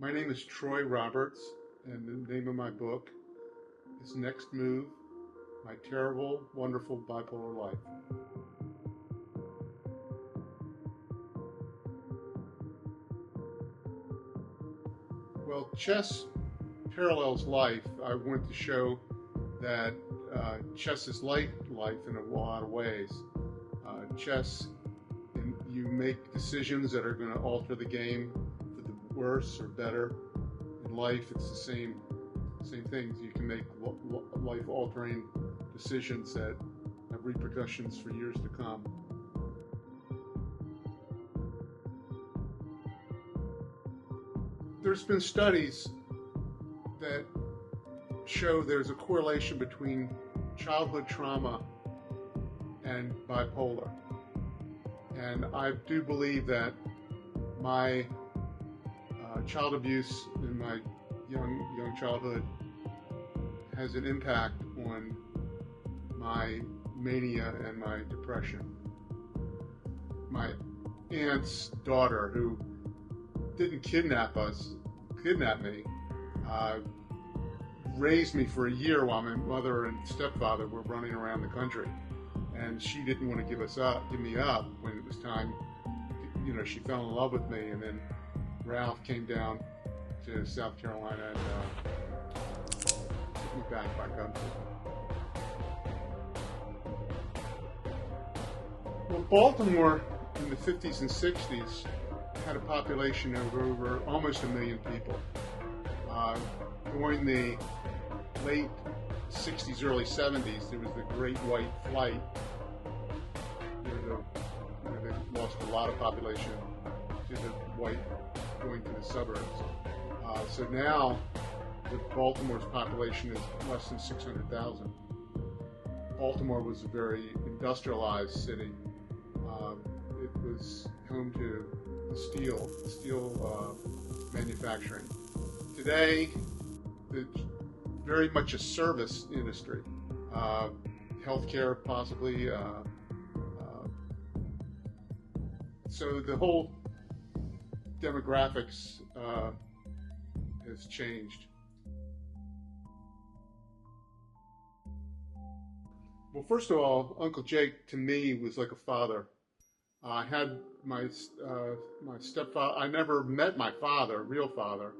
My name is Troy Roberts, and the name of my book is Next Move, My Terrible, Wonderful Bipolar Life. Well, chess parallels life. I want to show that chess is like life in a lot of ways. Chess, you make decisions that are going to alter the game for the worse or better. In life, it's the same things. You can make life-altering decisions that have repercussions for years to come. There's been studies that show there's a correlation between childhood trauma and bipolar. And I do believe that my child abuse in my young childhood has an impact on my mania and my depression. My aunt's daughter, who didn't kidnap me, raised me for a year while my mother and stepfather were running around the country. And she didn't want to give me up when it was time. She fell in love with me, and then Ralph came down to South Carolina and took me back by gunpoint. Well, Baltimore in the 50s and 60s had a population of over almost 1 million people. During the late 60s, early 70s, there was the Great White Flight. They lost a lot of population to the white going to the suburbs. So now, Baltimore's population is less than 600,000. Baltimore was a very industrialized city. It was home to steel manufacturing. Today, it's very much a service industry. Healthcare, possibly. So the whole demographics has changed. Well, first of all, Uncle Jake to me was like a father. I had my stepfather. I never met my father, real father,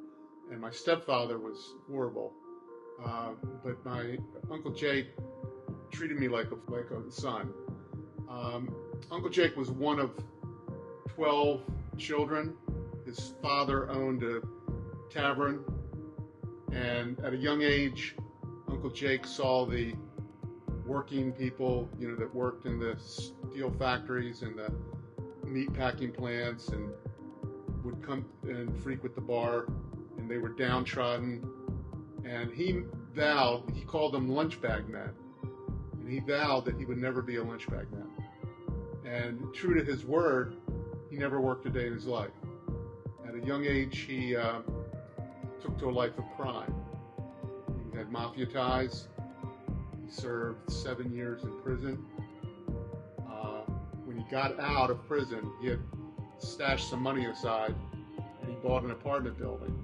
and my stepfather was horrible. But my Uncle Jake treated me like a son. Uncle Jake was one of 12 children. His father owned a tavern, and at a young age, Uncle Jake saw the working people, that worked in the steel factories and the meat packing plants, and would come and frequent the bar, and they were downtrodden. And he called them lunch bag men, and he vowed that he would never be a lunch bag man. And true to his word, he never worked a day in his life. At a young age, he took to a life of crime. He had mafia ties. He served 7 years in prison. When he got out of prison, he had stashed some money aside, and he bought an apartment building.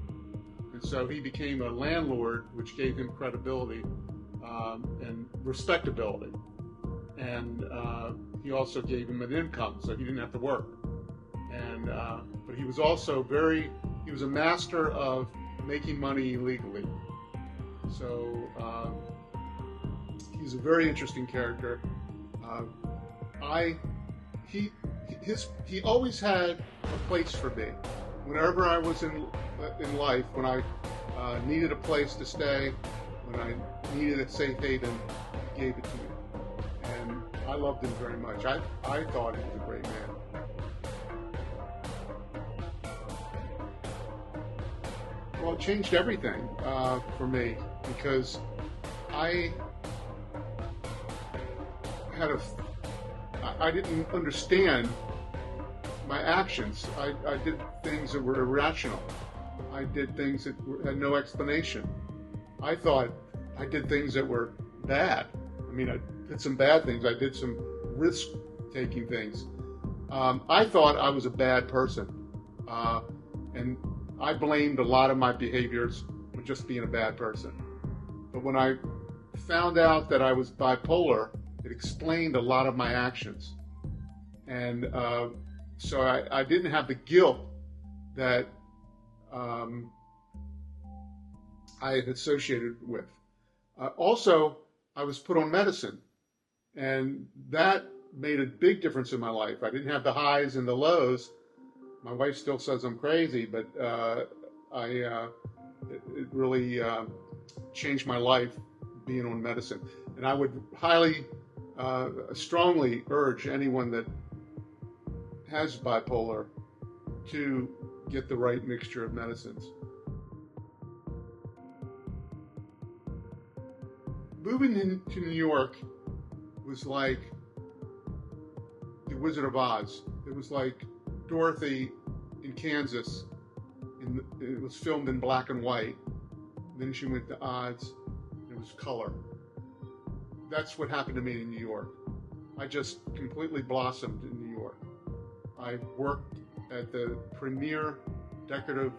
And so he became a landlord, which gave him credibility and respectability. And he also gave him an income, so he didn't have to work. And but he was also he was a master of making money illegally. So he's a very interesting character. He always had a place for me. Whenever I was in life, when I needed a place to stay, when I needed a safe haven, he gave it to me. And I loved him very much. I thought he was a great man. Well, it changed everything for me, because I didn't understand my actions. I did things that were irrational. I did things that had no explanation. I thought I did things that were bad. I mean, I did some bad things. I did some risk-taking things. I thought I was a bad person. And I blamed a lot of my behaviors for just being a bad person. But when I found out that I was bipolar, it explained a lot of my actions. And so I didn't have the guilt that I had associated with. Also, I was put on medicine, and that made a big difference in my life. I didn't have the highs and the lows. My wife still says I'm crazy, but it really changed my life being on medicine. And I would highly, strongly urge anyone that has bipolar to get the right mixture of medicines. Moving to New York was like the Wizard of Oz. It was like Dorothy in Kansas. It was filmed in black and white. Then she went to Oz. It was color. That's what happened to me in New York. I just completely blossomed in New York. I worked at the premier decorative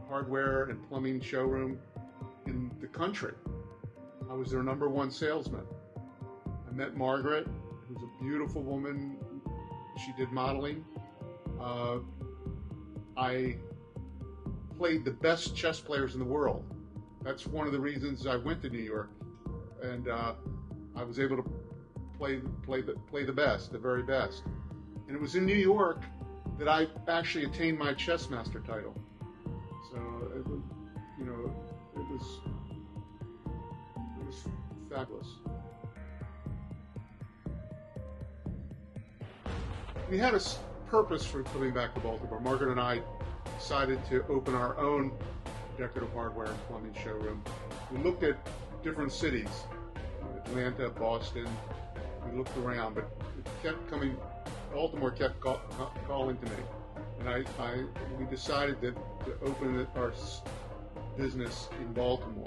hardware and plumbing showroom in the country. I was their #1 salesman. I met Margaret, who's a beautiful woman. She did modeling. I played the best chess players in the world. That's one of the reasons I went to New York, and I was able to play the best, the very best. And it was in New York that I actually attained my chess master title. So it was, it was fabulous. We had a purpose for coming back to Baltimore. Margaret and I decided to open our own decorative hardware and plumbing showroom. We looked at different cities, Atlanta, Boston. We looked around, but it kept coming. Baltimore kept calling to me, and we decided to open our business in Baltimore.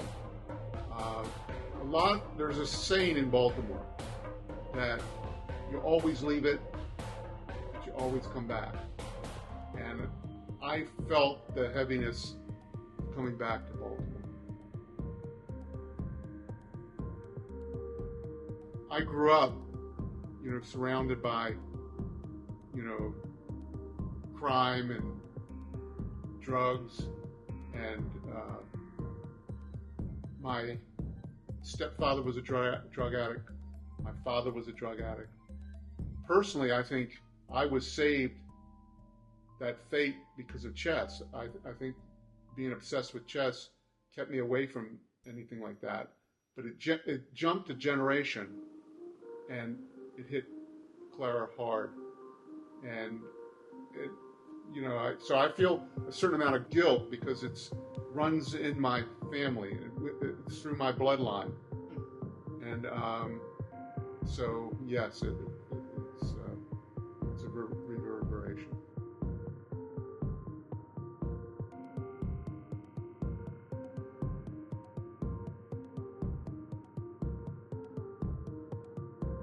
There's a saying in Baltimore that you always leave it, but you always come back. And I felt the heaviness of coming back to Baltimore. I grew up, surrounded by, crime and drugs, and my stepfather was a drug addict. My father was a drug addict. Personally, I think I was saved that fate because of chess. I think being obsessed with chess kept me away from anything like that. But it jumped a generation, and it hit Clara hard. And so I feel a certain amount of guilt because it runs in my family. It's through my bloodline. And so, yes, it's a reverberation.